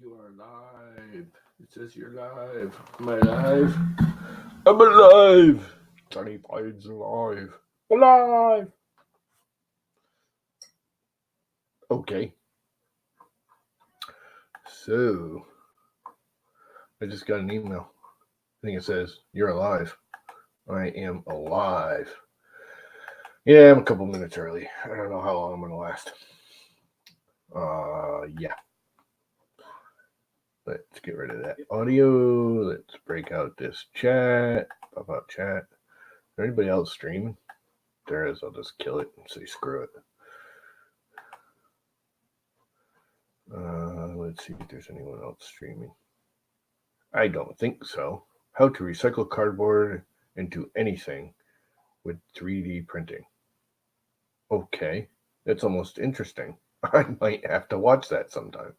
You are live. It says you're live. Am I live? I'm alive. Johnny Biden's alive. Alive. Okay. So, I just got an email. I think it says, you're alive. I am alive. Yeah, I'm a couple minutes early. I don't know how long I'm going to last. Yeah. Let's get rid of that audio. Let's break out this chat. Pop out chat. Is there anybody else streaming? There is. I'll just kill it and say screw it. Let's see if there's anyone else streaming. I don't think so. How to recycle cardboard into anything with 3D printing. Okay, that's almost interesting. I might have to watch that sometime.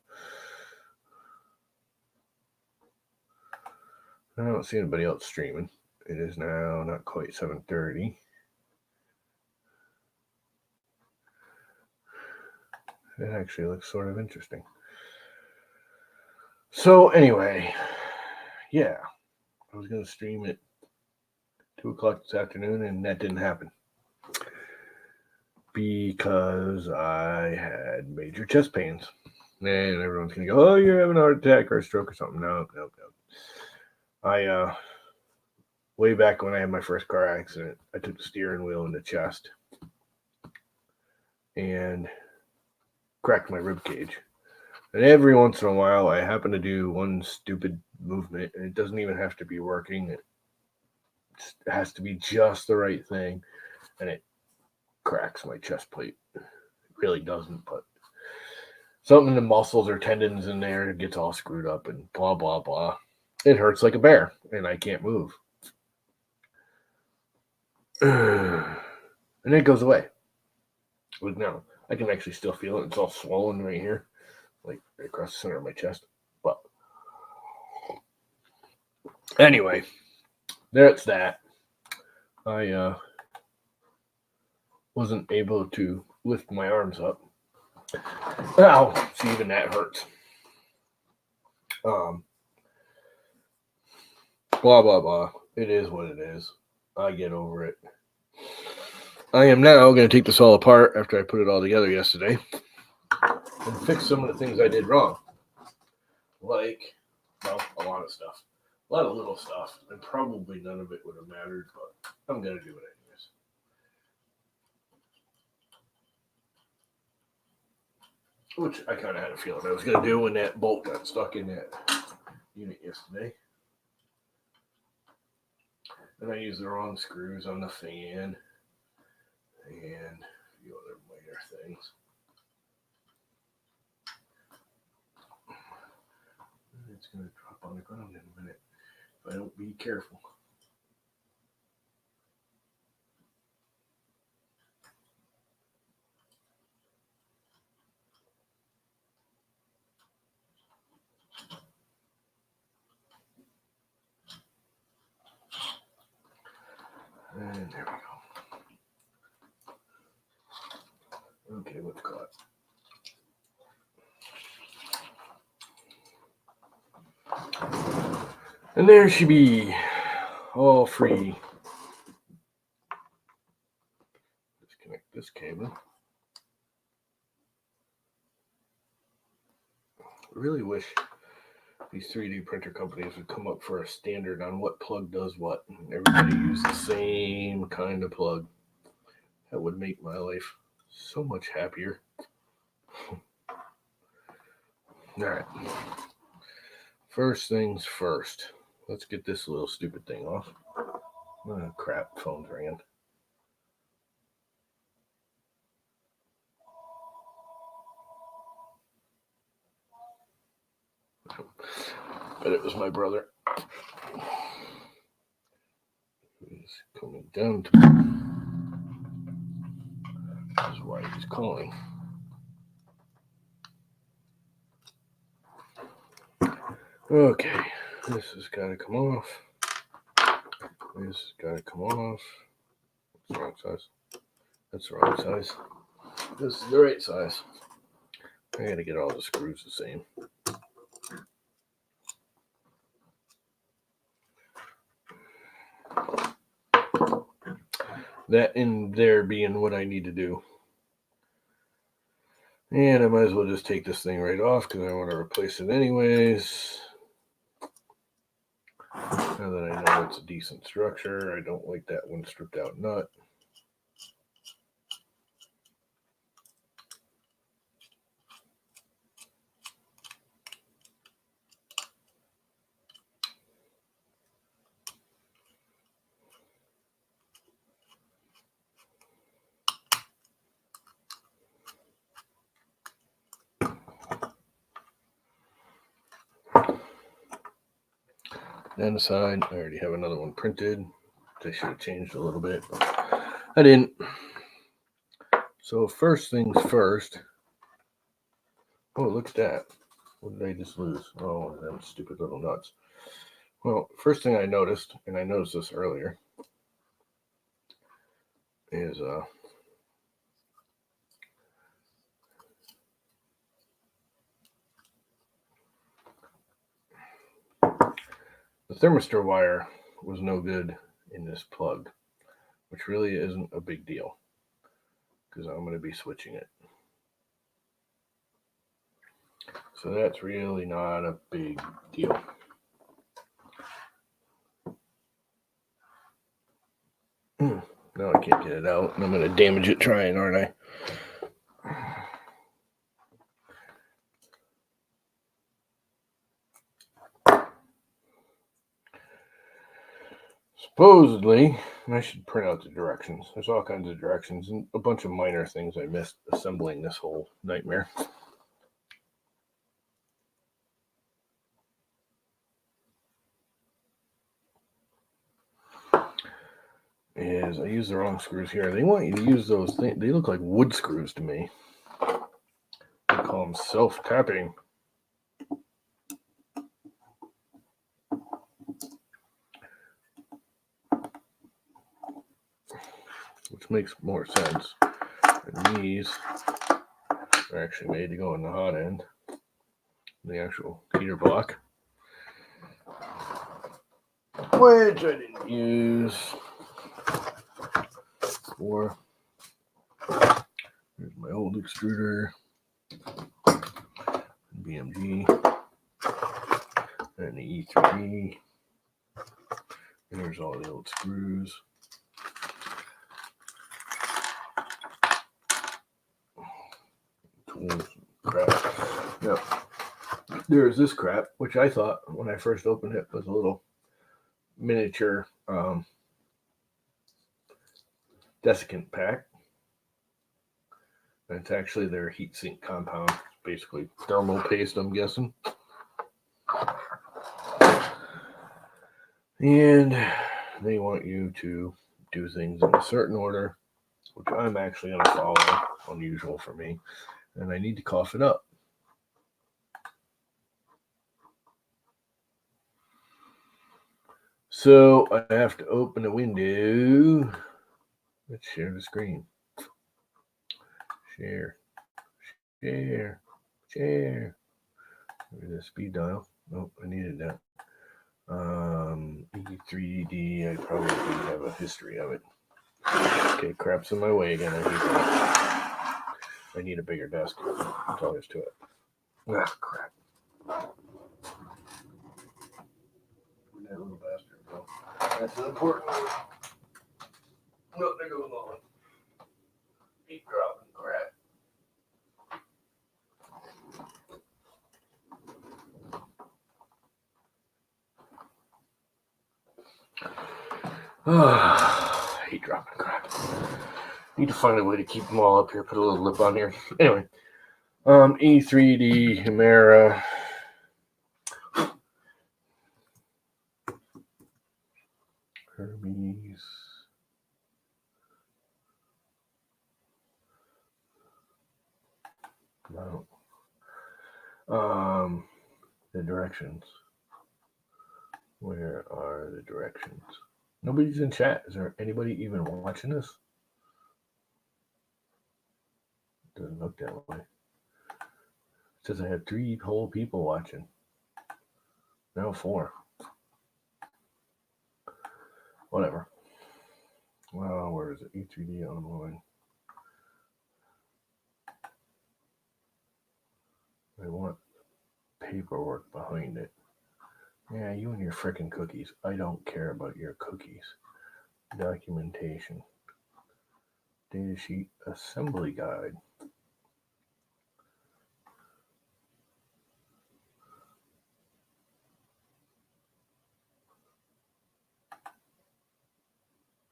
I don't see anybody else streaming. It is now not quite 7:30. It actually looks sort of interesting. So anyway, yeah, I was going to stream at 2 o'clock this afternoon, and that didn't happen because I had major chest pains. And everyone's going to go, oh, you're having a heart attack or a stroke or something. No. I, way back when I had my first car accident, I took the steering wheel in the chest and cracked my rib cage. And every once in a while, I happen to do one stupid movement, and it doesn't even have to be working. It has to be just the right thing, and it cracks my chest plate. It really doesn't, but something in the muscles or tendons in there, it gets all screwed up and blah, blah, blah. It hurts like a bear, and I can't move. And it goes away. But now, I can actually still feel it. It's all swollen right here, like right across the center of my chest. But anyway, that's that. I wasn't able to lift my arms up. Ow, see, even that hurts. Blah, blah, blah. It is what it is. I get over it. I am now going to take this all apart after I put it all together yesterday and fix some of the things I did wrong. Like, well, a lot of stuff. A lot of little stuff. And probably none of it would have mattered, but I'm going to do it anyways. Which I kind of had a feeling I was going to do when that bolt got stuck in that unit yesterday. And I used the wrong screws on the fan and a few other minor things. It's going to drop on the ground in a minute if I don't be careful. And there we go. Okay, what's caught? And there she be, all free. Disconnect this cable. I really wish these 3D printer companies would come up for a standard on what plug does what. Everybody use the same kind of plug. That would make my life so much happier. All right. First things first. Let's get this little stupid thing off. Oh, crap, phone's ringing. But it was my brother. He's coming down to me. This is why he's calling. Okay, this has got to come off. This has got to come off. That's the wrong size. That's the wrong size. This is the right size. I got to get all the screws the same. that in there being what I need to do. And I might as well just take this thing right off because I want to replace it anyways. Now that I know it's a decent structure, I don't like that one stripped out nut. And the side, I already have another one printed. I should have changed a little bit. I didn't. So first things first. Oh, look at that. What did I just lose? Oh, them stupid little nuts. Well, first thing I noticed, and I noticed this earlier, is the thermistor wire was no good in this plug, which really isn't a big deal because I'm going to be switching it. So that's really not a big deal. Now I can't get it out, and I'm going to damage it trying, aren't I? Supposedly, I should print out the directions. There's all kinds of directions and a bunch of minor things I missed assembling this whole nightmare. Is I use the wrong screws here. They want you to use those things. They look like wood screws to me. They call them self-tapping. Which makes more sense. And these are actually made to go on the hot end. The actual heater block. Which I didn't use. Or here's my old extruder, BMG, and the E3D. And there's all the old screws. Tools, crap. Yep. There's this crap, which I thought when I first opened it was a little miniature desiccant pack. It's actually their heat sink compound, basically thermal paste, I'm guessing. And they want you to do things in a certain order, which I'm actually going to follow, unusual for me, and I need to cough it up. So I have to open a window. Let's share the screen. Share. There's a speed dial. Nope, I needed that. E3D, I probably have a history of it. Okay, crap's in my way again. I need a bigger desk. That's all there's to it. Ah, crap. Where'd that little bastard go? That's an important one. No, there goes on. Keep dropping crap. I hate dropping crap. Need to find a way to keep them all up here. Put a little lip on here. Anyway, E3D Hemera. Hermes. No. The directions. Where are the directions? Nobody's in chat. Is there anybody even watching this? Doesn't look that way. It says I have 3 whole people watching. Now 4. Whatever. Well, where is it? E3D online. I want paperwork behind it. Yeah, you and your frickin' cookies. I don't care about your cookies. Documentation. Datasheet assembly guide.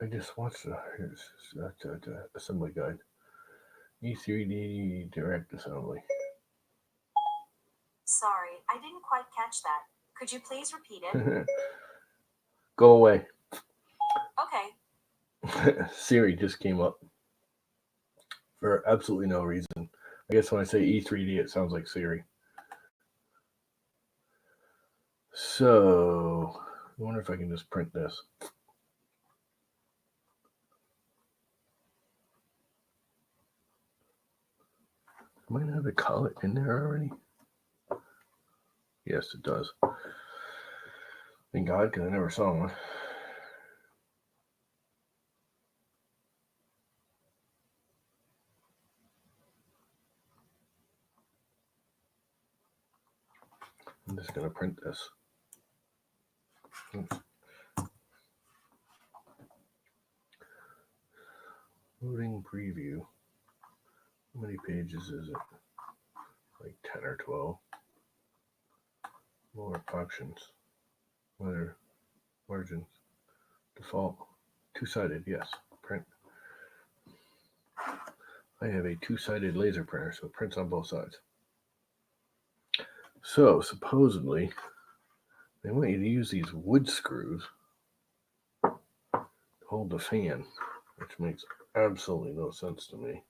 I just watched the assembly guide. E3D direct assembly. Sorry, I didn't quite catch that. Could you please repeat it? Go away. Okay. Siri just came up for absolutely no reason. I guess when I say E3D, it sounds like Siri. So, I wonder if I can just print this. Am I going to have a collet in there already? Yes, it does. Thank God, because I never saw one. I'm just going to print this. Oops. Loading preview. How many pages is it? Like 10 or 12. More options. Weather. Margins. Default. Two-sided, yes. Print. I have a two-sided laser printer, so it prints on both sides. So, supposedly, they want you to use these wood screws to hold the fan, which makes absolutely no sense to me.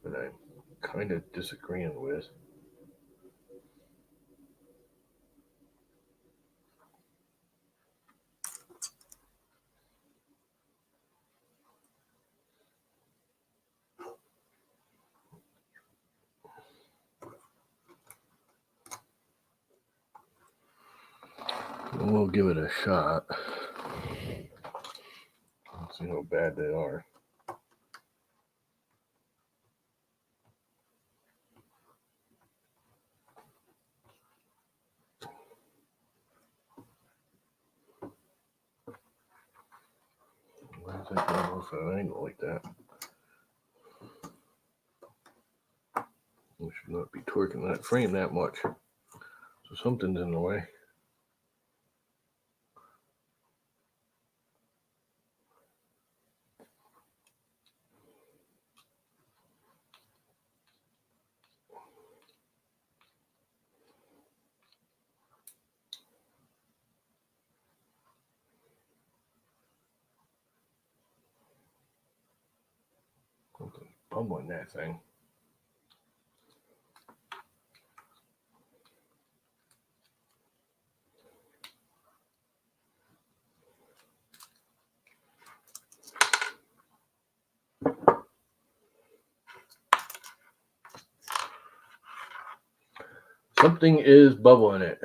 And I'm kind of disagreeing with. We'll give it a shot. Let's see how bad they are. Why is that going off at an angle like that? We should not be torquing that frame that much. So something's in the way. Something's bumbling that thing. Something is bubbling it.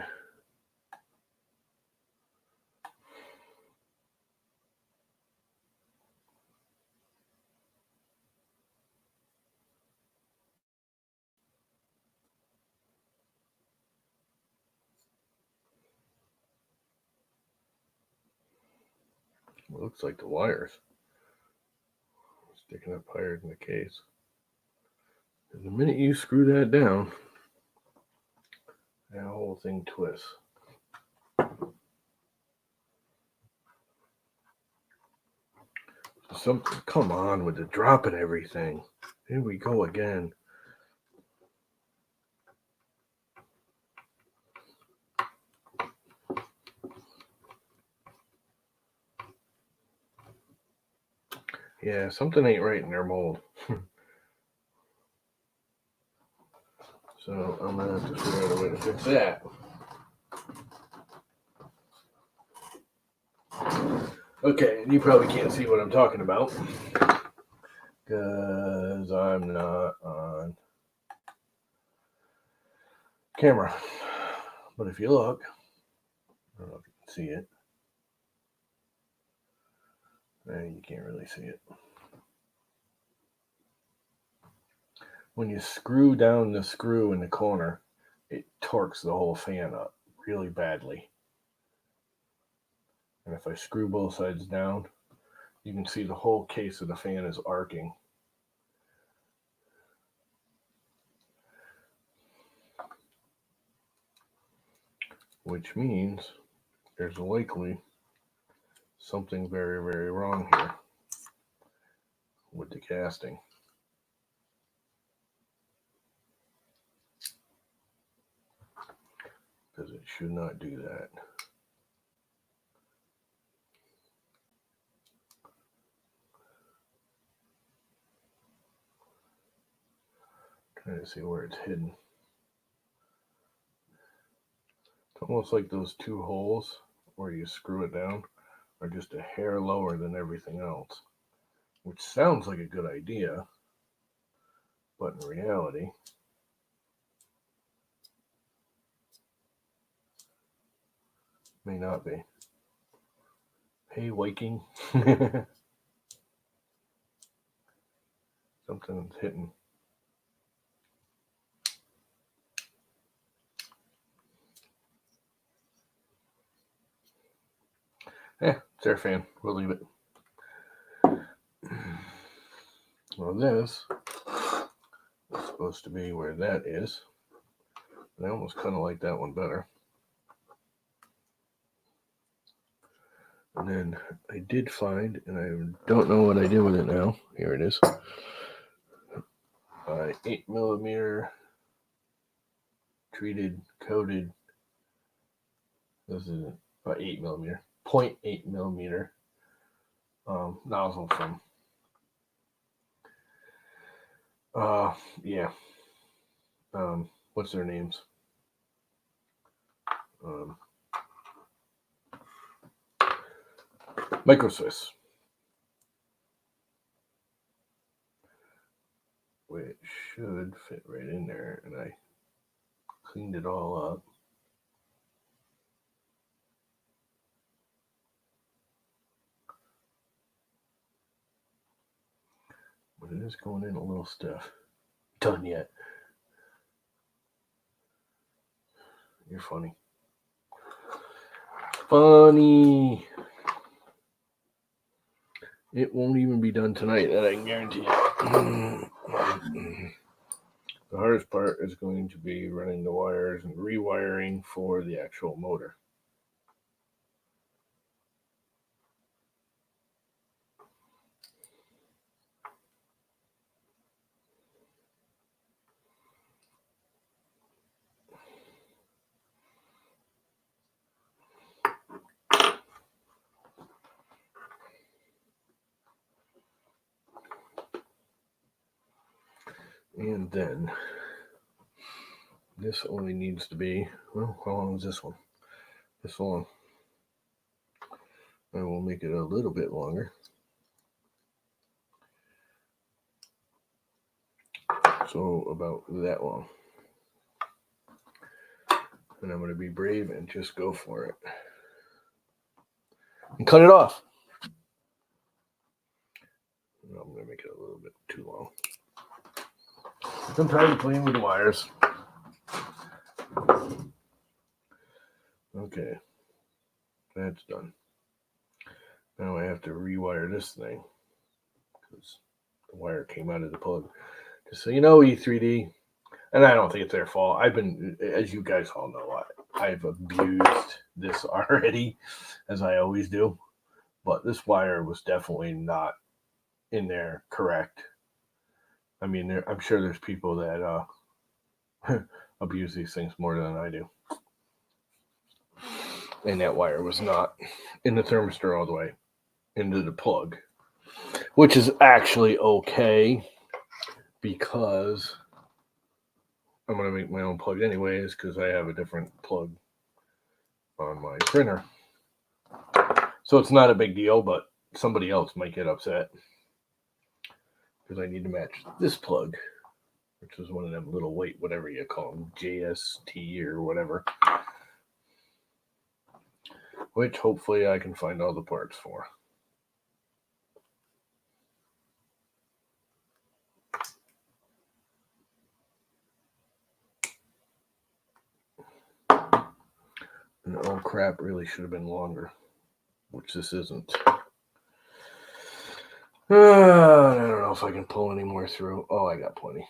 It looks like the wires sticking up higher than the case. And the minute you screw that down, that whole thing twists. Something, come on with the dropping everything. Here we go again. Yeah, something ain't right in their mold. So I'm gonna have to figure out a way to fix that. Okay, and you probably can't see what I'm talking about because I'm not on camera. But if you look, I don't know if you can see it. You can't really see it. When you screw down the screw in the corner, it torques the whole fan up really badly. And if I screw both sides down, you can see the whole case of the fan is arcing. Which means there's likely something very, very wrong here with the casting. Because it should not do that. Trying to see where it's hidden. It's almost like those two holes where you screw it down are just a hair lower than everything else, which sounds like a good idea, but in reality, may not be. Hey, Viking. Something's hitting. It's air fan. We'll leave it. Well, this is supposed to be where that is. And I almost kind of like that one better. And then I did find, and I don't know what I did with it now. Here it is. 8mm treated, coated. This is 8mm, 0.8mm nozzle from. What's their names? Micro Swiss, which should fit right in there, and I cleaned it all up. But it is going in a little stiff. Done yet? You're funny. Funny. It won't even be done tonight, that I can guarantee you. The hardest part is going to be running the wires and rewiring for the actual motor. And then this only needs to be, well, how long is this one? This long. I will make it a little bit longer. So about that long. And I'm going to be brave and just go for it. And cut it off. I'm going to make it a little bit too long. I'm tired of playing with the wires. Okay. That's done. Now I have to rewire this thing because the wire came out of the plug. Just so you know, E3D, and I don't think it's their fault. I've been, as you guys all know, I've abused this already, as I always do. But this wire was definitely not in there correct. I mean, I'm sure there's people that abuse these things more than I do. And that wire was not in the thermistor all the way into the plug, which is actually okay because I'm going to make my own plug anyways because I have a different plug on my printer. So it's not a big deal, but somebody else might get upset because I need to match this plug, which is one of them little white, whatever you call them, JST or whatever. which hopefully I can find all the parts for. And oh crap, really should have been longer, which this isn't. I don't know if I can pull any more through. Oh, I got plenty.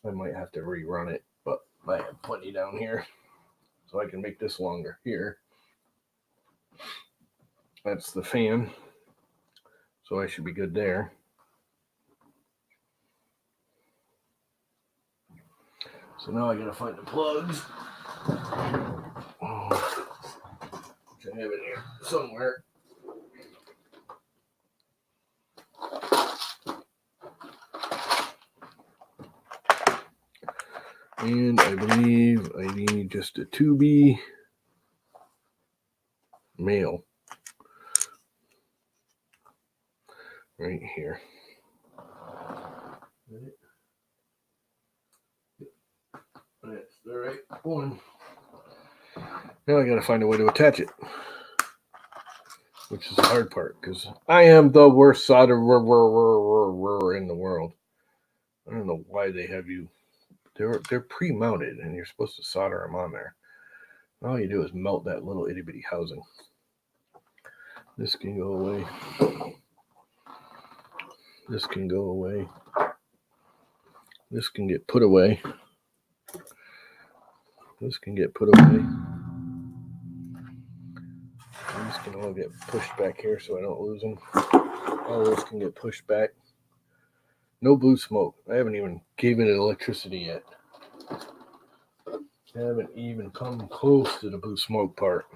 I might have to rerun it, but I have plenty down here. So I can make this longer. Here. That's the fan. So I should be good there. So now I gotta find the plugs. Which I have it here somewhere. And I believe I need just a 2B male right here. That's the right one. Now I gotta find a way to attach it, which is the hard part because I am the worst solderer in the world. I don't know why they have you. They're pre-mounted and you're supposed to solder them on there. All you do is melt that little itty bitty housing. This can go away. This can go away. This can get put away. This can get put away. These can all get pushed back here so I don't lose them. All those can get pushed back. No blue smoke. I haven't even given it electricity yet. I haven't even come close to the blue smoke part.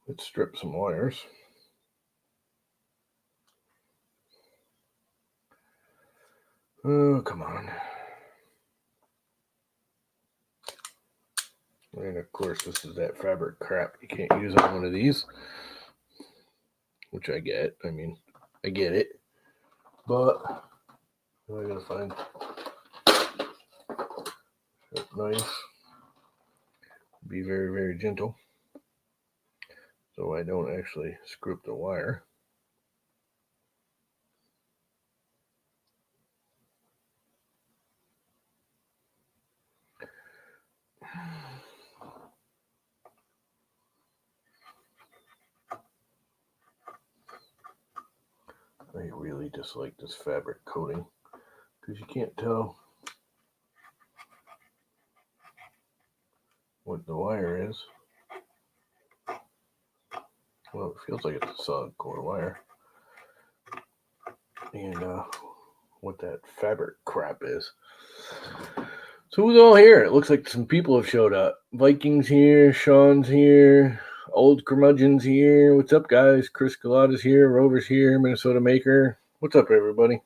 Let's strip some wires. Oh, come on. And of course, this is that fabric crap you can't use on one of these, which I get. I mean, I get it. But I gotta find a knife. Be very, very gentle so I don't actually screw up the wire. I really dislike this fabric coating because you can't tell what the wire is. Well, it feels like it's a solid core wire. And what that fabric crap is. So who's all here? It looks like some people have showed up. Vikings here, Sean's here, Old Curmudgeon's here. What's up, guys? Chris Galata's here, Rover's here, Minnesota Maker. What's up, everybody?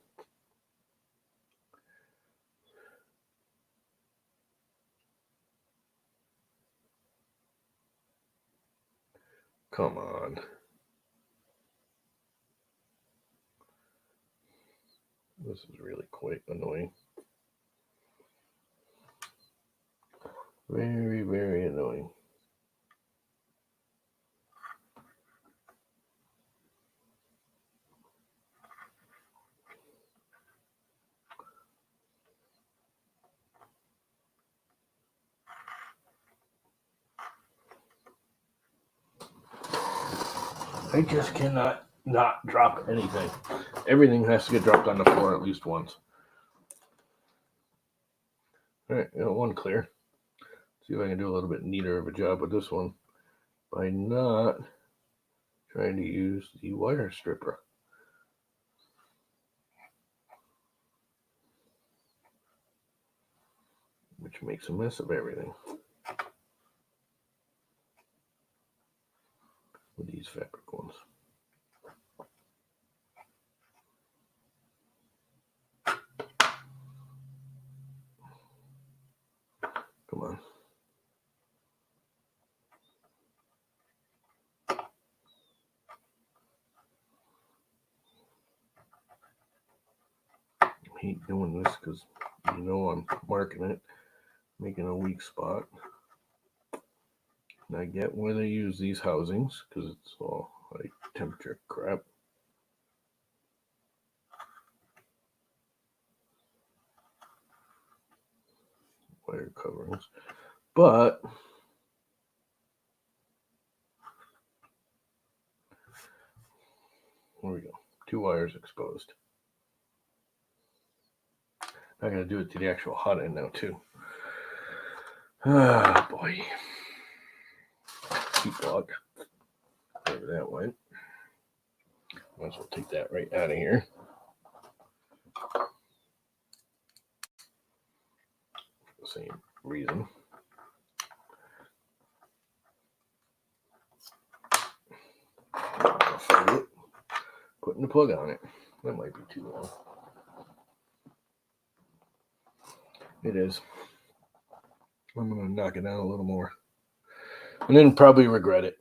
Come on. This is really quite annoying. Very, very annoying. I just cannot not drop anything. Everything has to get dropped on the floor at least once. All right, one clear. See if I can do a little bit neater of a job with this one by not trying to use the wire stripper, which makes a mess of everything with these fabric ones. Come on. hate doing this because you know I'm marking it, making a weak spot. And I get why they use these housings because it's all like temperature crap. Wire coverings. But here we go. 2 wires exposed. I gotta do it to the actual hot end now too. Ah, boy. Heat block. Wherever that went. Might as well take that right out of here. For the same reason. Putting the plug on it. That might be too long. It is. I'm going to knock it down a little more. And then probably regret it.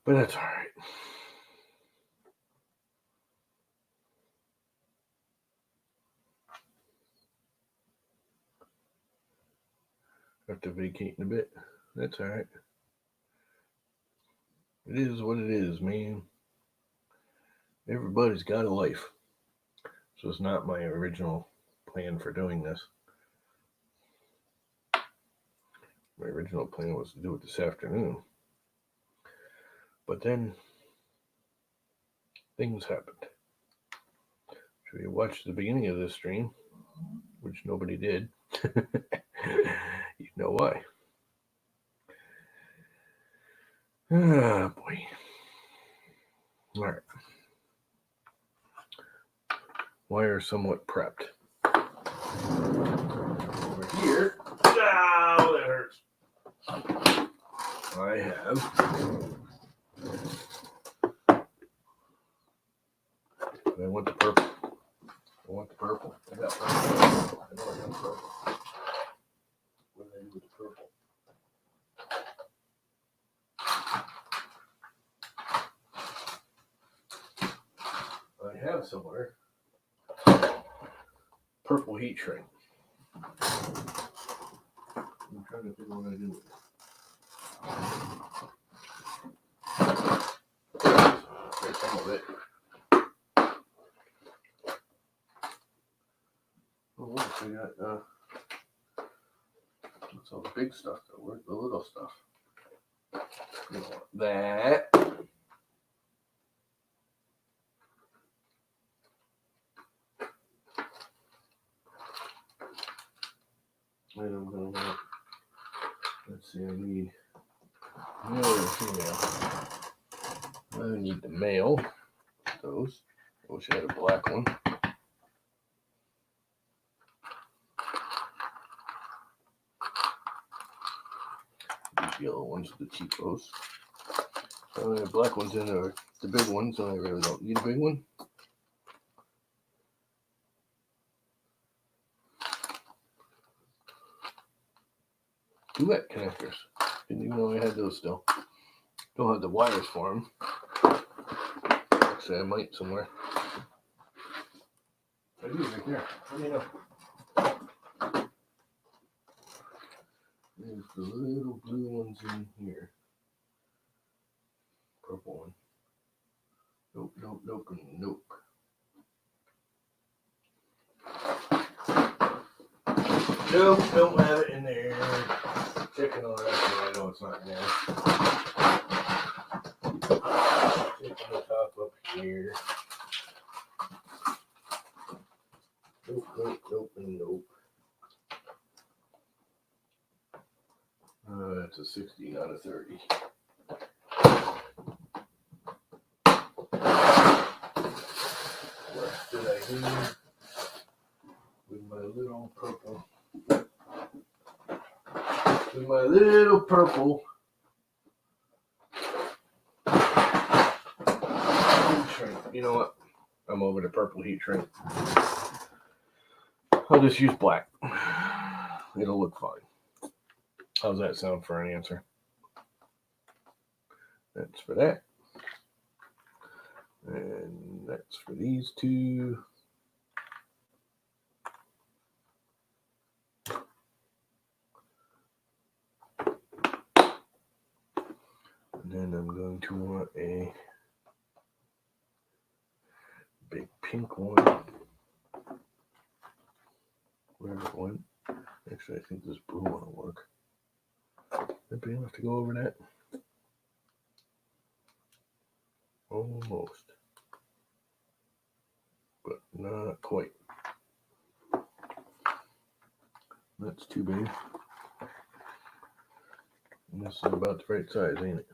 But that's all right. I have to vacate in a bit. That's all right. It is what it is, man. Everybody's got a life. So it's not my original plan for doing this. My original plan was to do it this afternoon. But then things happened. So you watched the beginning of this stream, which nobody did. You know why. Ah, boy. All right. Wire somewhat prepped. Over here. Ow, that hurts. I have. I want the purple. I want the purple. I got purple. I know I got purple. What did I do with the purple? I have somewhere purple heat shrink. I'm trying to figure out what I do with it. There's some of it. Oh, look, I got that's all the big stuff though. Where's the little stuff? You know, that. I don't know. Let's see, I need male or female. I need the male. Those. I wish I had a black one. These yellow ones are the cheapos. The black ones in are the big ones, so I really don't need a big one. Duet connectors. Didn't even know I had those still. Don't have the wires for them. Actually, I might somewhere. I do right there. What do you know? There's the little blue ones in here. Purple one. Nope, nope, nope, and nope. Nope, don't have it in there. Checking on that, so I know it's not in there. Checking the top up here. Nope, nope, nope, and nope. That's a 60, not a 30. What did I do with my little purple? With my little purple heat shrink. You know what? I'm over the purple heat shrink. I'll just use black. It'll look fine. How's that sound for an answer? That's for that. And that's for these two. And then I'm going to want a big pink one. Wherever it went. Actually, I think this blue one will work. That big enough to go over that? Almost. But not quite. That's too big. And this is about the right size, ain't it?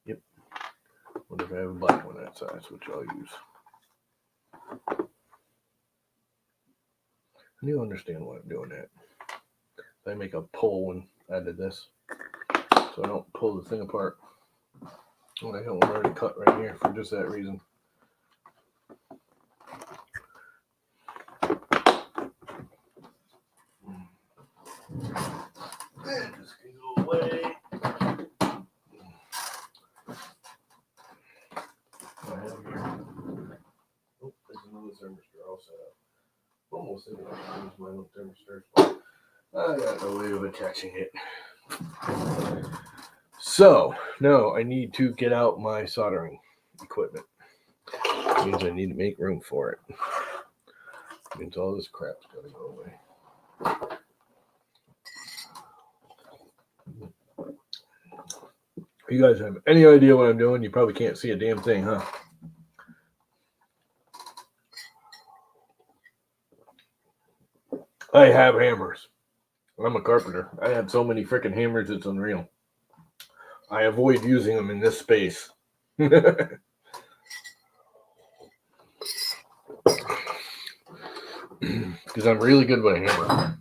Yep. What if I have a black one that size, which I'll use? And you'll understand why I'm doing that. I make a pull when I did this, so I don't pull the thing apart. Well, I got one already cut right here for just that reason. And this can go away. Oh, there's another thermistor all set up. Almost in my own thermistor. I got no way of attaching it. So, no, I need to get out my soldering equipment. It means I need to make room for it. It means all this crap's got to go away. If you guys have any idea what I'm doing, you probably can't see a damn thing, huh? I have hammers. I'm a carpenter. I have so many freaking hammers, it's unreal. I avoid using them in this space. Because I'm really good with a hammer.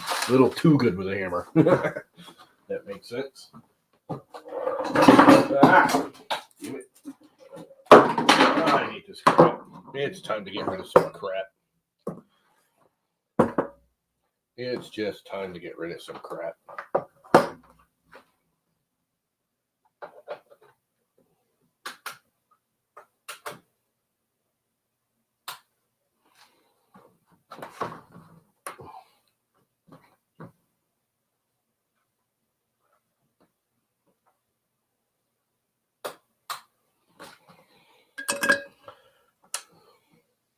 A little too good with a hammer. That makes sense. Ah, damn it. I hate this crap. It's time to get rid of some crap. It's just time to get rid of some crap.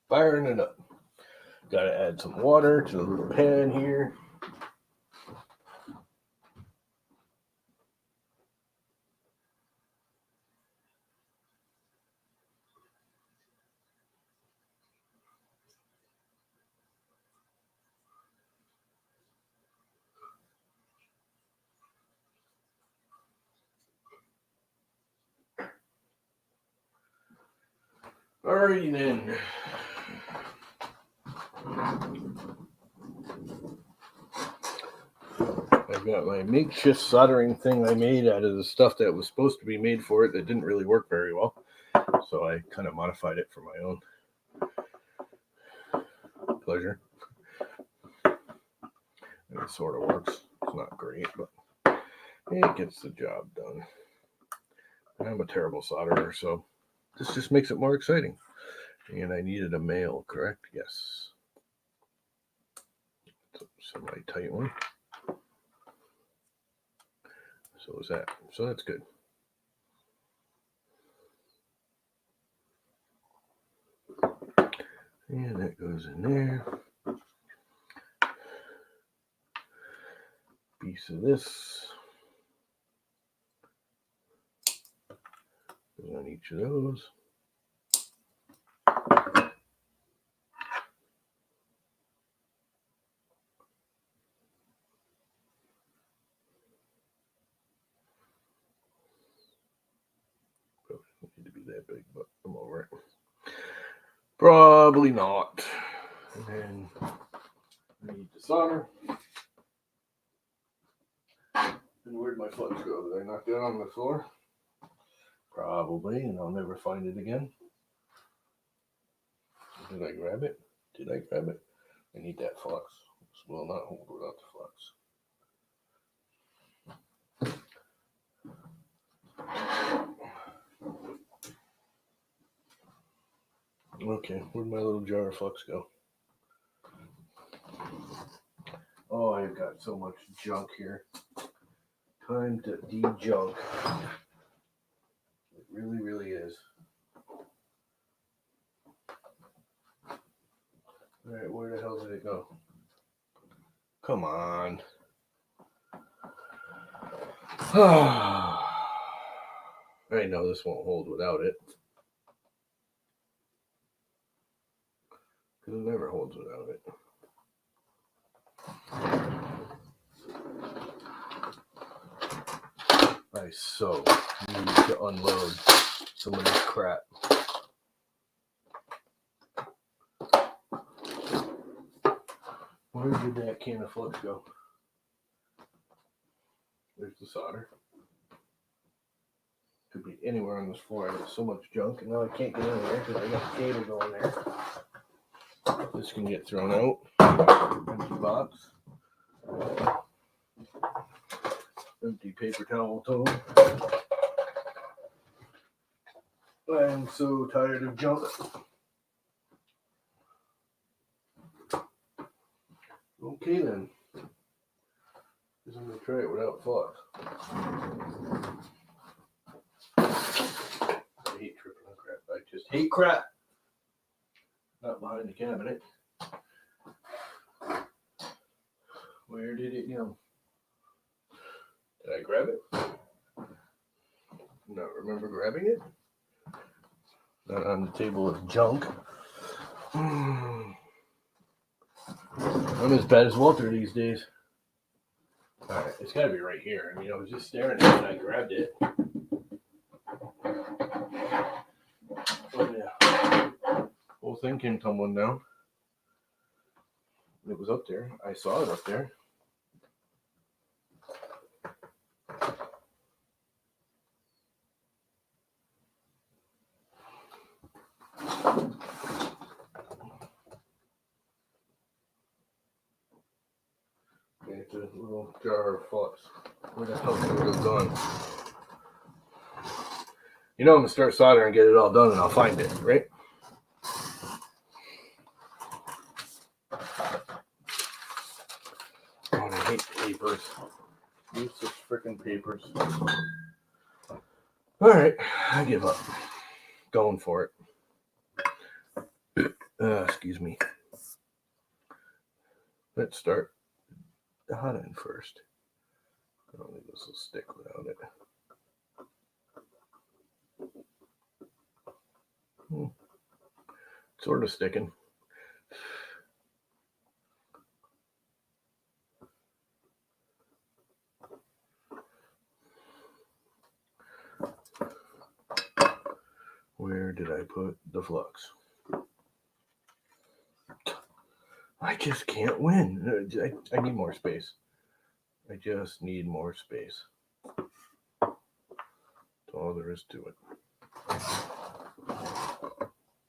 Firing it up. Got to add some water to the little pan here. Alrighty then. I've got my makeshift soldering thing I made out of the stuff that was supposed to be made for it that didn't really work very well. So I kind of modified it for my own pleasure. And it sort of works. It's not great, but it gets the job done. I'm a terrible solderer, so this just makes it more exciting. And I needed a male, correct? Yes. Semi-tight one. So is that. So that's good. And that goes in there. Piece of this. Goes on each of those. Need to be that big, but I'm over it. Probably not. And then I need to solder. And where'd my flux go? Did I knock that on the floor? Probably, and I'll never find it again. Did I grab it? Did I grab it? I need that flux. This will not hold without the flux. Okay, where'd my little jar of flux go? Oh, I've got so much junk here. Time to de-junk. It really, really is. Alright, where the hell did it go? Come on. I know this won't hold without it. Because it never holds without it. I so need to unload some of this crap. Where did that can of flux go? There's the solder. Could be anywhere on this floor. I got so much junk, and now I can't get in there because I got a cable going there. This can get thrown out. Empty box. Empty paper towel tote. I am so tired of junk. Okay then. Because I'm going to try it without flux. I hate tripping on crap. I just hate crap. Not behind the cabinet. Where did it go? Did I grab it? Not remember grabbing it? Not on the table of junk. I'm as bad as Walter these days. Alright, it's gotta be right here. I mean, I was just staring at it and I grabbed it. Oh yeah. Whole thing came tumbling down. It was up there. I saw it up there. Okay, it's a little jar of flux. Where the hell could it have gone? You know I'm gonna start soldering and get it all done and I'll find it, right? Oh, I hate papers. Useless freaking papers. Alright, I give up. Going for it. Excuse me. Let's start the hot end first. I don't think this will stick without it. Sort of sticking. Where did I put the flux? I just can't win. I need more space. I just need more space. That's all there is to it.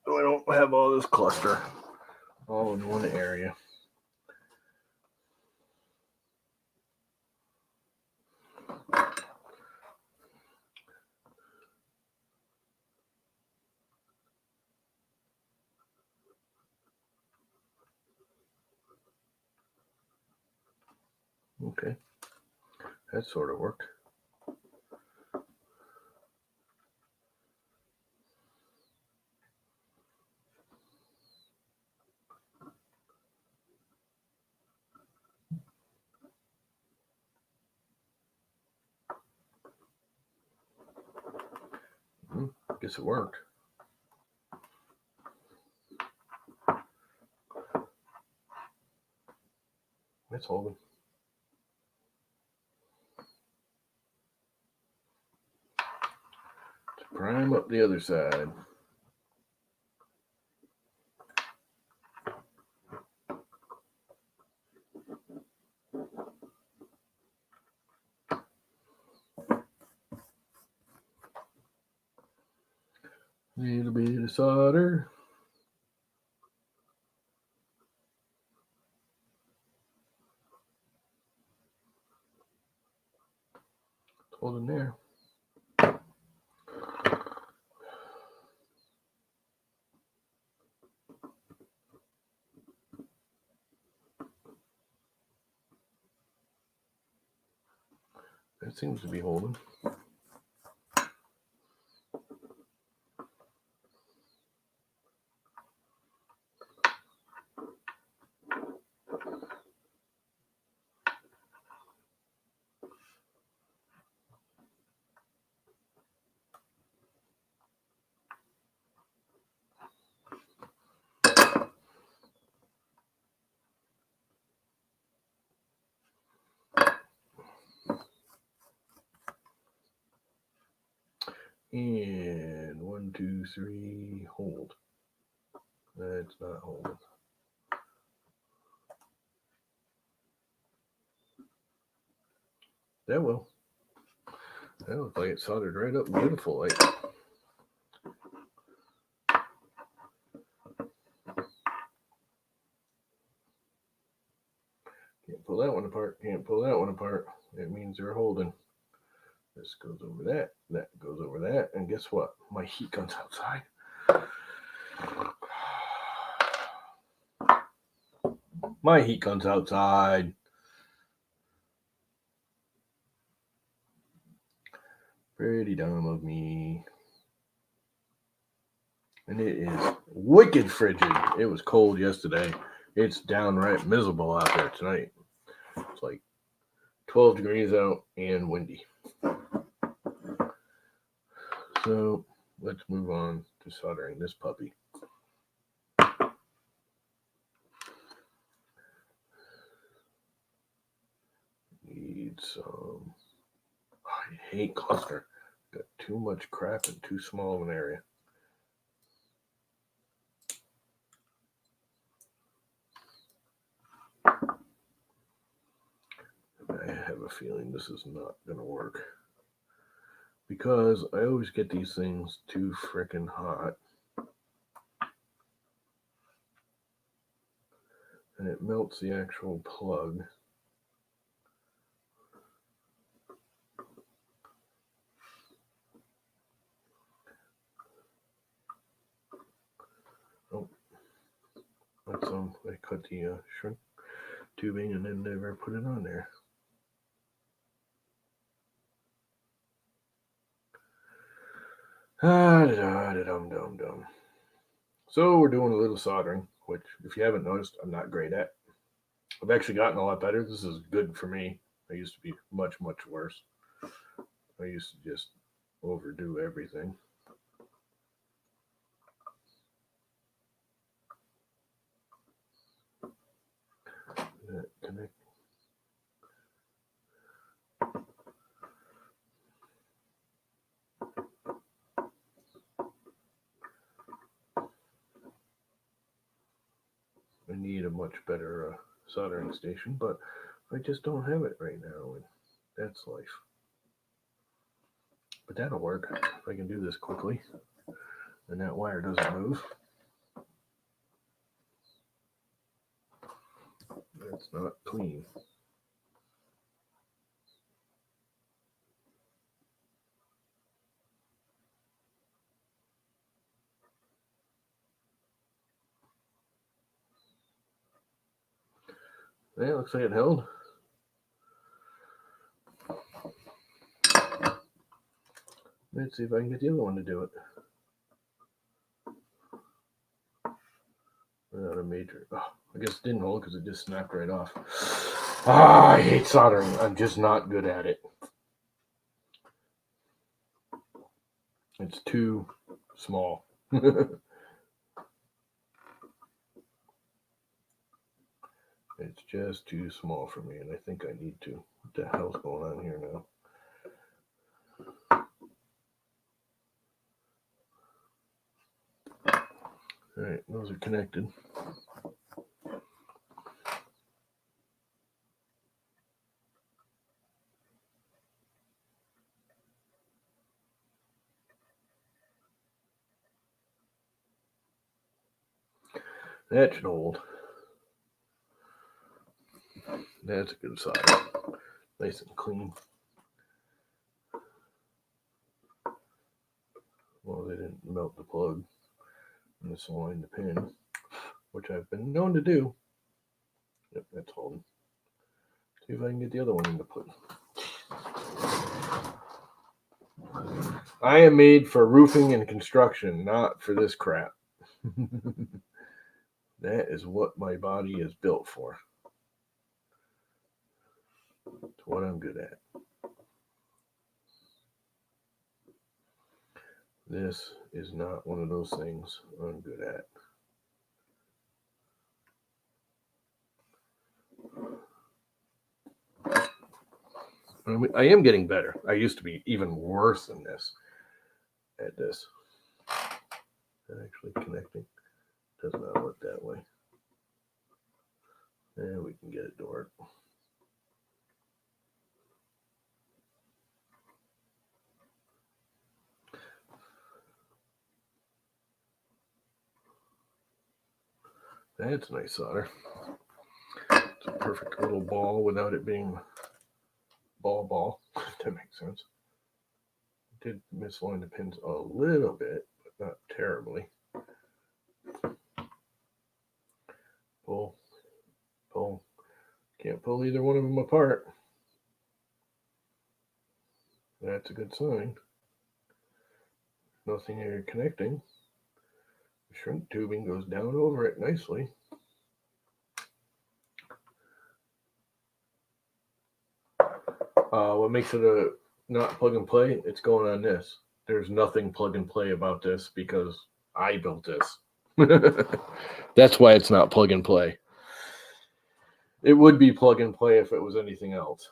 So I don't have all this cluster all in one area. Okay, that sort of worked. Guess it worked. It's holding. Let's prime up the other side. Little bit of solder. Holding there. That seems to be holding. And 1, 2, 3, hold. That's not holding. That will. That looks like it soldered right up beautiful. Like, can't pull that one apart. Can't pull that one apart. It means they're holding. This goes over that. That goes over that. And guess what? My heat gun's outside. My heat gun's outside. Pretty dumb of me. And it is wicked frigid. It was cold yesterday. It's downright miserable out there tonight. It's like 12 degrees out and windy. So let's move on to soldering this puppy. Need some. I hate cluster. Got too much crap in too small of an area. I have a feeling this is not going to work. Because I always get these things too freaking hot. And it melts the actual plug. Oh, that's I cut the shrink tubing and then never put it on there. Dum. So we're doing a little soldering, which, if you haven't noticed, I'm not great at. I've actually gotten a lot better. This is good for me. I used to be much, much worse. I used to just overdo everything. That connect. I need a much better soldering station, but I just don't have it right now, and that's life. But that'll work. If I can do this quickly, and that wire doesn't move. That's not clean. Yeah, it looks like it held. Let's see if I can get the other one to do it. Without a major. Oh, I guess it didn't hold because it just snapped right off. I hate soldering. I'm just not good at it. It's too small. It's just too small for me, and I think I need to. What the hell's going on here now? Alright, those are connected. That should hold. That's a good size. Nice and clean. Well, they didn't melt the plug and misalign the pin, which I've been known to do. Yep, that's holding. See if I can get the other one into put. I am made for roofing and construction, not for this crap. That is what my body is built for. It's what I'm good at. This is not one of those things I'm good at. I am getting better. I used to be even worse than this at this. Actually connecting. Does not work that way. And we can get it to work. That's nice solder. It's a perfect little ball without it being ball. If that makes sense. Did misline the pins a little bit, but not terribly. Pull. Can't pull either one of them apart. That's a good sign. Nothing here connecting. The shrink tubing goes down over it nicely. What makes it a not plug and play? It's going on this. There's nothing plug and play about this because I built this. That's why it's not plug and play. It would be plug and play if it was anything else.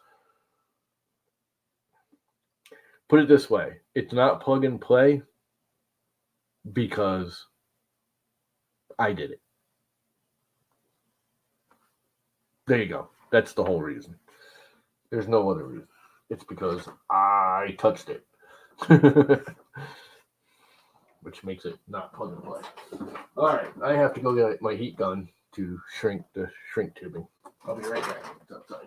Put it this way. It's not plug and play because I did it. There you go. That's the whole reason. There's no other reason. It's because I touched it. Which makes it not plug and play. All right, I have to go get my heat gun to shrink the shrink tubing. I'll be right back. It's outside.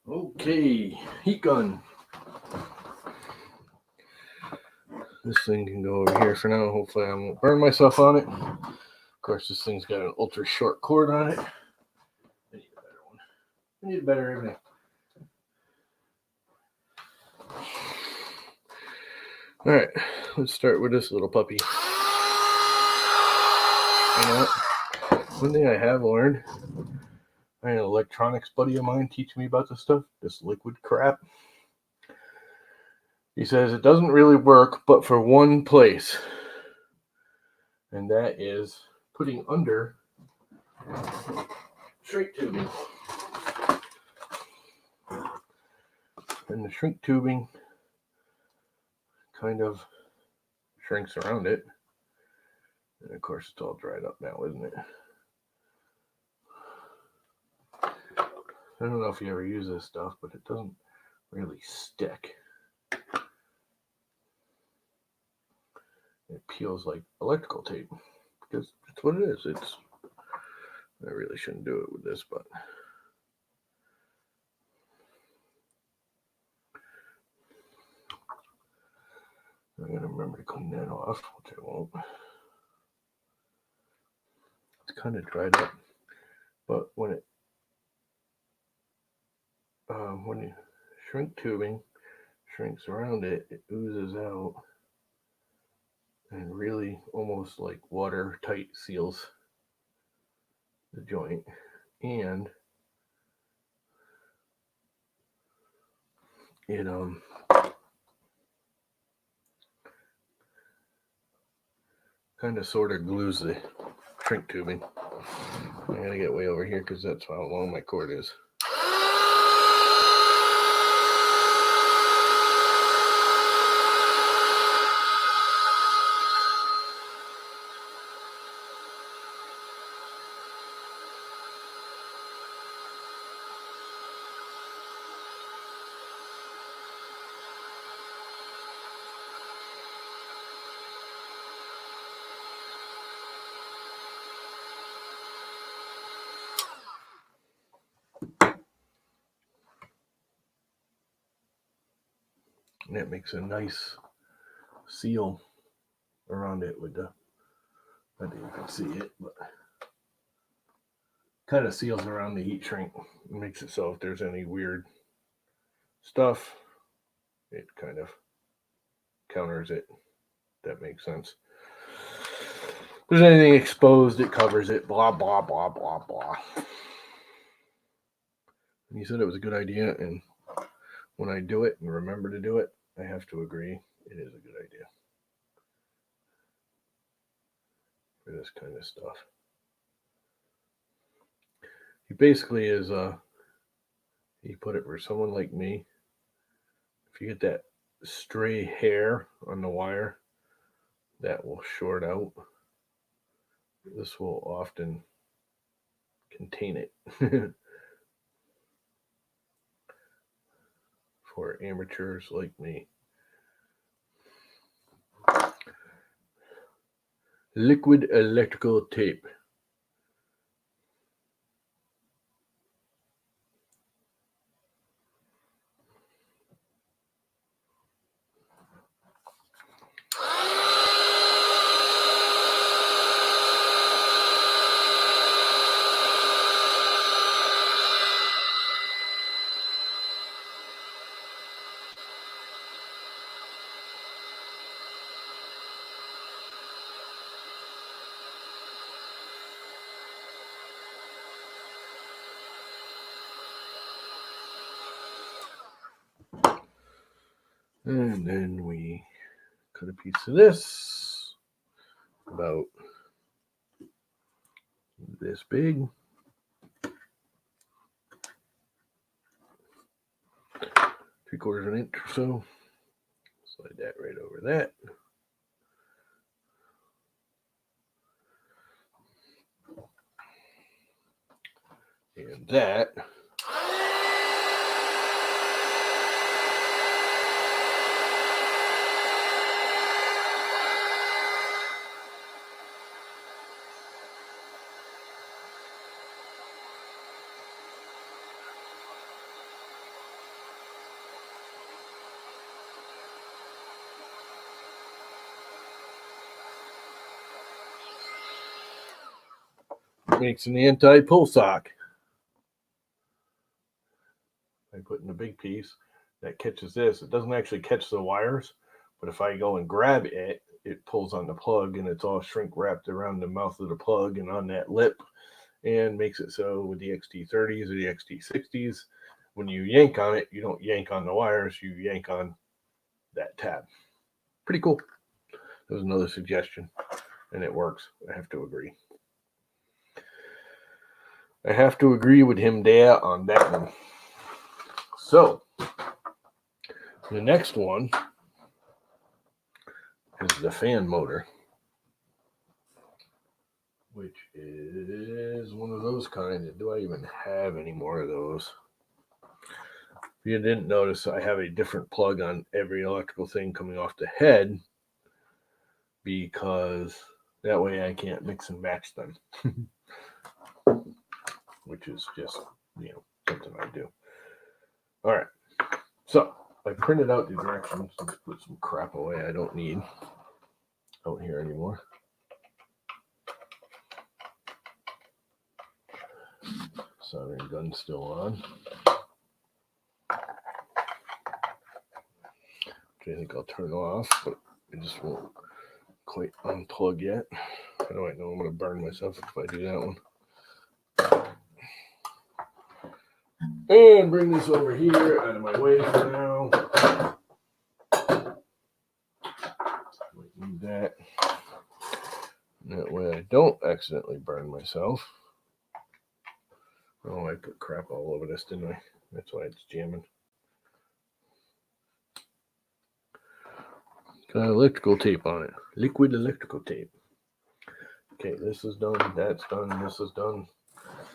Okay, heat gun. This thing can go over here for now. Hopefully I won't burn myself on it. Of course, this thing's got an ultra short cord on it. I need a better one. I need a better everything. All right, let's start with this little puppy. You know what? One thing I have learned, I had an electronics buddy of mine teach me about this stuff, this liquid crap. He says it doesn't really work, but for one place, and that is putting under shrink tubing. And the shrink tubing kind of shrinks around it. And of course, it's all dried up now, isn't it? I don't know if you ever use this stuff, but it doesn't really stick. It peels like electrical tape because it's what it is. I really shouldn't do it with this, but I'm gonna remember to clean that off, which I won't. It's kind of dried up, but when it when you shrink tubing shrinks around it, it oozes out and really almost like watertight seals the joint. And it kind of sort of glues the shrink tubing. I gotta get way over here because that's how long my cord is. And it makes a nice seal around it with the, I think you can see it, but kind of seals around the heat shrink. It makes it so if there's any weird stuff, it kind of counters it. That makes sense. If there's anything exposed, it covers it. Blah, blah, blah, blah, blah. And he said it was a good idea, and when I do it and remember to do it, I have to agree it is a good idea for this kind of stuff. He basically is, he put it for someone like me. If you get that stray hair on the wire, that will short out. This will often contain it for amateurs like me. Liquid electrical tape. And then we cut a piece of this, about this big. 3/4 of an inch or so. Slide that right over that. And that makes an anti-pull sock. I put in a big piece that catches this. It doesn't actually catch the wires, but if I go and grab it, it pulls on the plug and it's all shrink wrapped around the mouth of the plug and on that lip, and makes it so with the XT30s or the XT60s, when you yank on it, you don't yank on the wires, you yank on that tab. Pretty cool. That was another suggestion, and it works. I have to agree. I have to agree with him there on that one. So, the next one is the fan motor, which is one of those kind. Do I even have any more of those? If you didn't notice, I have a different plug on every electrical thing coming off the head because that way I can't mix and match them, which is just, something I do. All right. So I printed out the directions. Let's put some crap away I don't need out here anymore. Soldering gun still on. which I think I'll turn off, but it just won't quite unplug yet. How do I know I'm going to burn myself if I do that one? And bring this over here out of my way for now. Need that. That way I don't accidentally burn myself. Oh, I put crap all over this, didn't I? That's why it's jamming. Got electrical tape on it. Liquid electrical tape. Okay, this is done. That's done. This is done.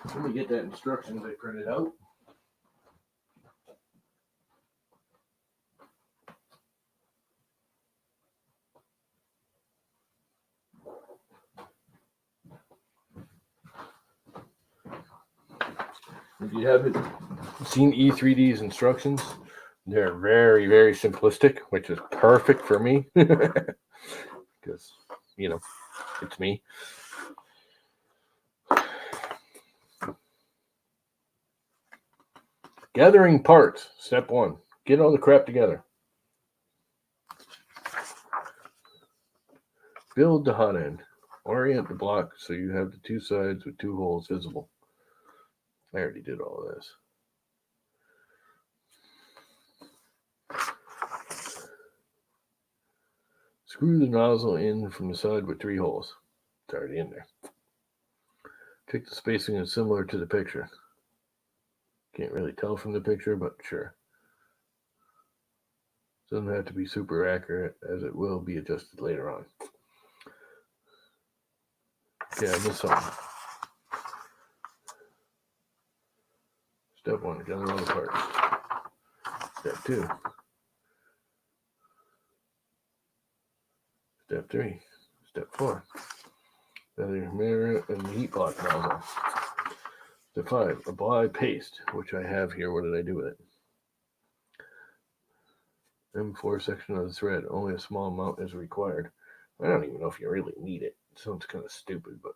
Let me get that instructions I printed out. If you haven't seen E3D's instructions, they're very, very simplistic, which is perfect for me because, you know, it's me. Gathering parts. Step 1. Get all the crap together. Build the hot end. Orient the block so you have the two sides with 2 holes visible. I already did all of this. Screw the nozzle in from the side with 3 holes. It's already in there. Check the spacing is similar to the picture. Can't really tell from the picture, but sure. Doesn't have to be super accurate, as it will be adjusted later on. Okay, I missed something. Step 1, gather all the parts. Step 2. Step 3. Step 4. Gather your mirror and the heat block nozzle. Step 5. Apply paste, which I have here. What did I do with it? M4 section of the thread. Only a small amount is required. I don't even know if you really need it. It sounds kind of stupid, but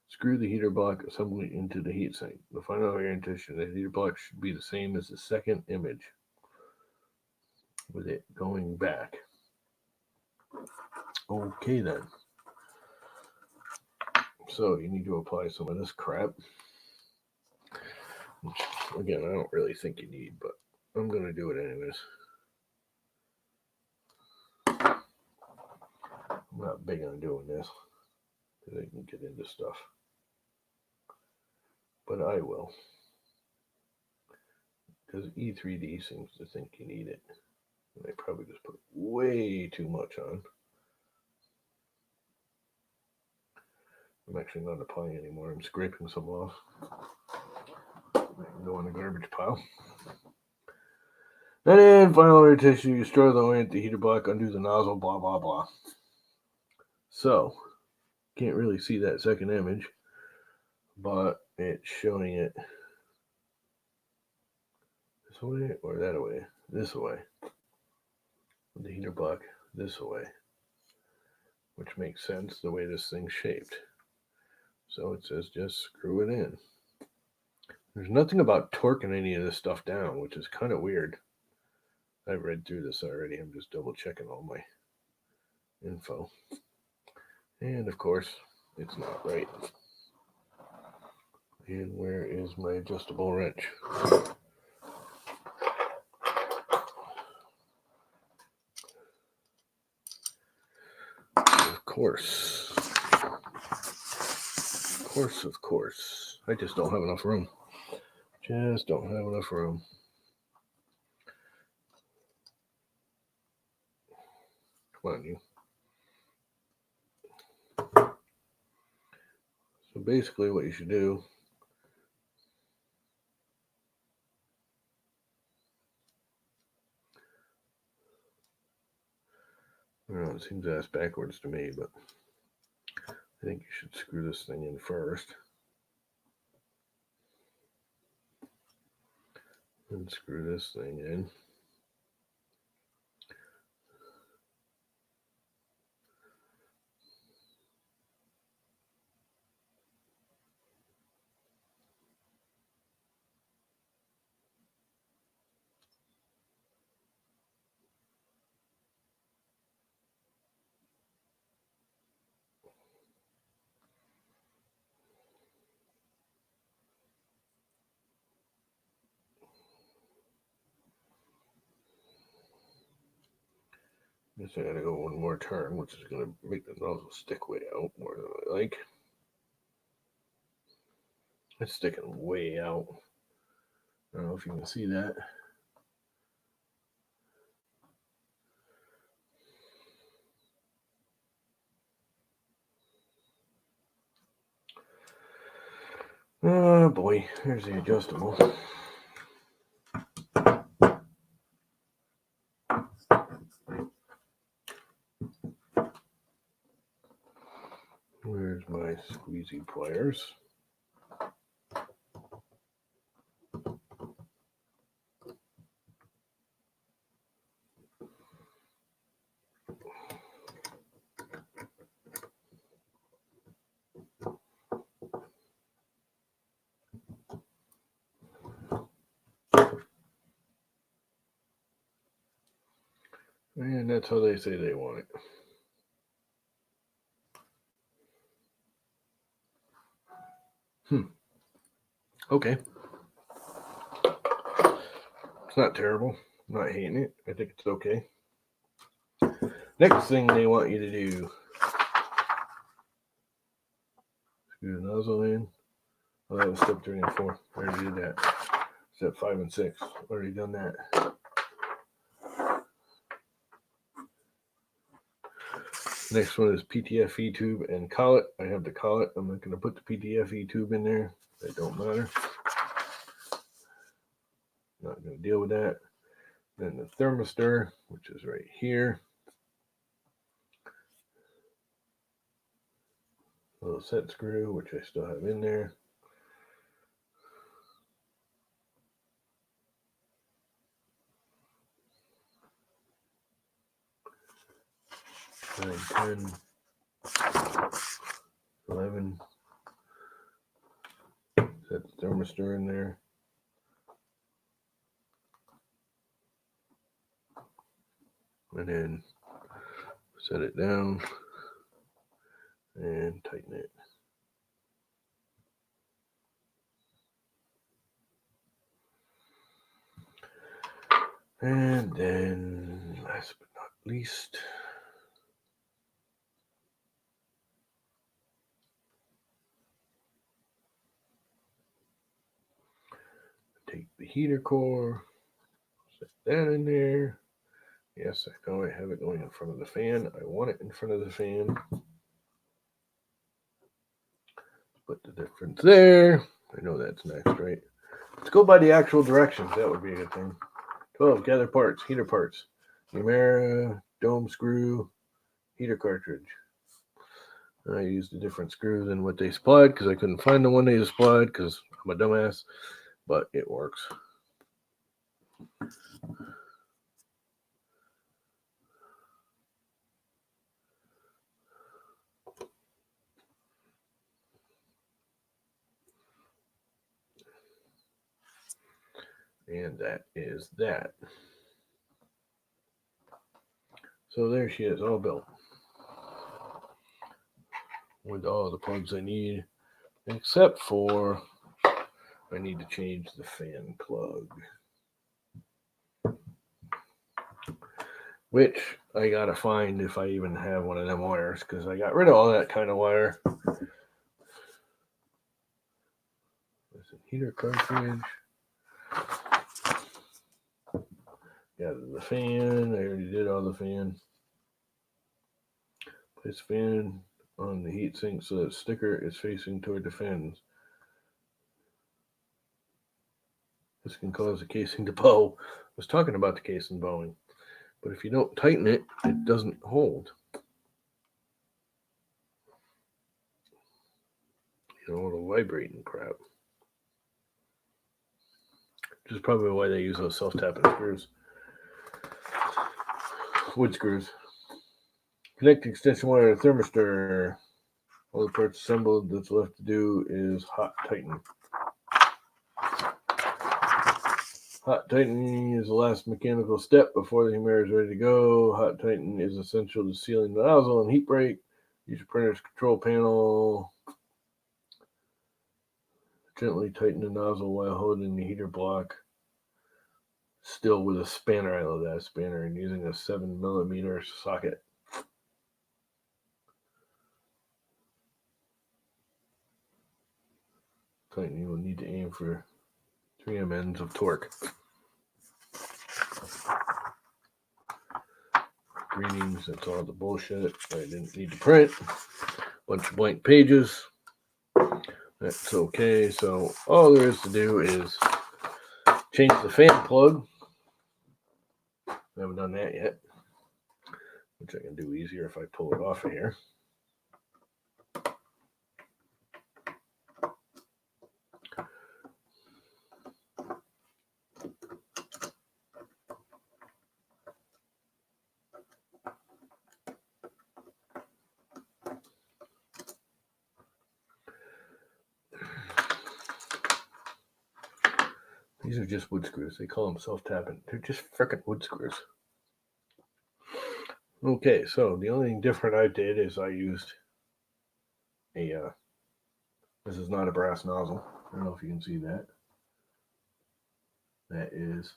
screw the heater block assembly into the heatsink. The final orientation of the heater block should be the same as the second image, with it going back. Okay then. So you need to apply some of this crap. Which, again, I don't really think you need, but I'm going to do it anyways. I'm not big on doing this because I can get into stuff. But I will. Because E3D seems to think you need it. And I probably just put way too much on. I'm actually not applying anymore. I'm scraping some off. I can go in the garbage pile. And then final orientation, you destroy the orient, the heater block, undo the nozzle, blah, blah, blah. So, can't really see that second image, but it's showing it this way or that way, this way. The heater block this way, which makes sense the way this thing's shaped. So it says just screw it in. There's nothing about torquing any of this stuff down, which is kind of weird. I've read through this already. I'm just double checking all my info. And of course, it's not right. And where is my adjustable wrench? Of course. Of course. I just don't have enough room. Just don't have enough room. Come on, you. So basically what you should do I don't know, it seems ass backwards to me, but I think you should screw this thing in first. And screw this thing in. Guess I gotta go one more turn, which is gonna make the nozzle stick way out more than I like. It's sticking way out. I don't know if you can see that. Oh boy, there's the adjustable. Where's my squeezy pliers? And that's how they say they want it. Okay. It's not terrible. I'm not hating it. I think it's okay. Next thing they want you to do. Screw the nozzle in. Oh, that was step 3 and 4. I already did that. Step 5 and 6. Already done that. Next one is PTFE tube and collet. I have the collet. I'm not going to put the PTFE tube in there. That don't matter. Not going to deal with that. Then the thermistor, which is right here. Little set screw, which I still have in there. Nine, 10, 11. Set the thermistor in there. And then set it down and tighten it. And then, last but not least, take the heater core, set that in there. Yes, I know I have it going in front of the fan. I want it in front of the fan. Put the difference there. I know that's next, right? Let's go by the actual directions. That would be a good thing. 12, gather parts, heater parts. Hemera, dome screw, heater cartridge. I used a different screw than what they supplied because I couldn't find the one they supplied because I'm a dumbass, but it works. And that is that. So there she is, all built. With all the plugs I need, except for I need to change the fan plug. Which I gotta find if I even have one of them wires, because I got rid of all that kind of wire. There's a heater cartridge. Got the fan. I already did all the fan. Place fan on the heat sink so that sticker is facing toward the fans. This can cause the casing to bow. I was talking about the casing bowing, but if you don't tighten it, it doesn't hold. You know, it'll vibrate and crap. Which is probably why they use those self-tapping screws. Wood screws. Connect the extension wire to the thermistor. All the parts assembled. That's left to do is hot tighten. Hot tightening is the last mechanical step before the Hemera is ready to go. Hot tighten is essential to sealing the nozzle and heat break. Use your printer's control panel. Gently tighten the nozzle while holding the heater block. Still with a spanner. I love that spanner. And using a 7mm socket. So you will need to aim for 3 ms of torque. Greetings, that's all the bullshit I didn't need to print. Bunch of blank pages. That's okay. So all there is to do is change the fan plug. I haven't done that yet, which I can do easier if I pull it off of here. These are just wood screws. They call them self-tapping. They're just frickin' wood screws. Okay, so the only thing different I did is I used a, this is not a brass nozzle. I don't know if you can see that. That is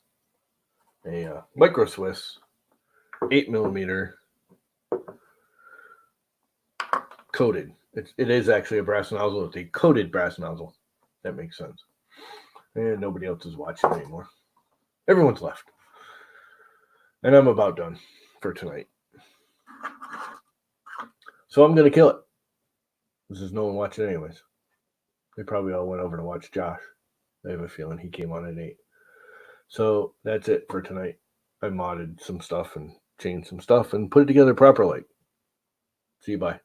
a Micro Swiss 8mm coated. It is actually a brass nozzle. It's a coated brass nozzle. That makes sense. And nobody else is watching anymore. Everyone's left. And I'm about done for tonight. So I'm going to kill it. This is no one watching anyways. They probably all went over to watch Josh. I have a feeling he came on at 8. So that's it for tonight. I modded some stuff and changed some stuff and put it together properly. See you, bye.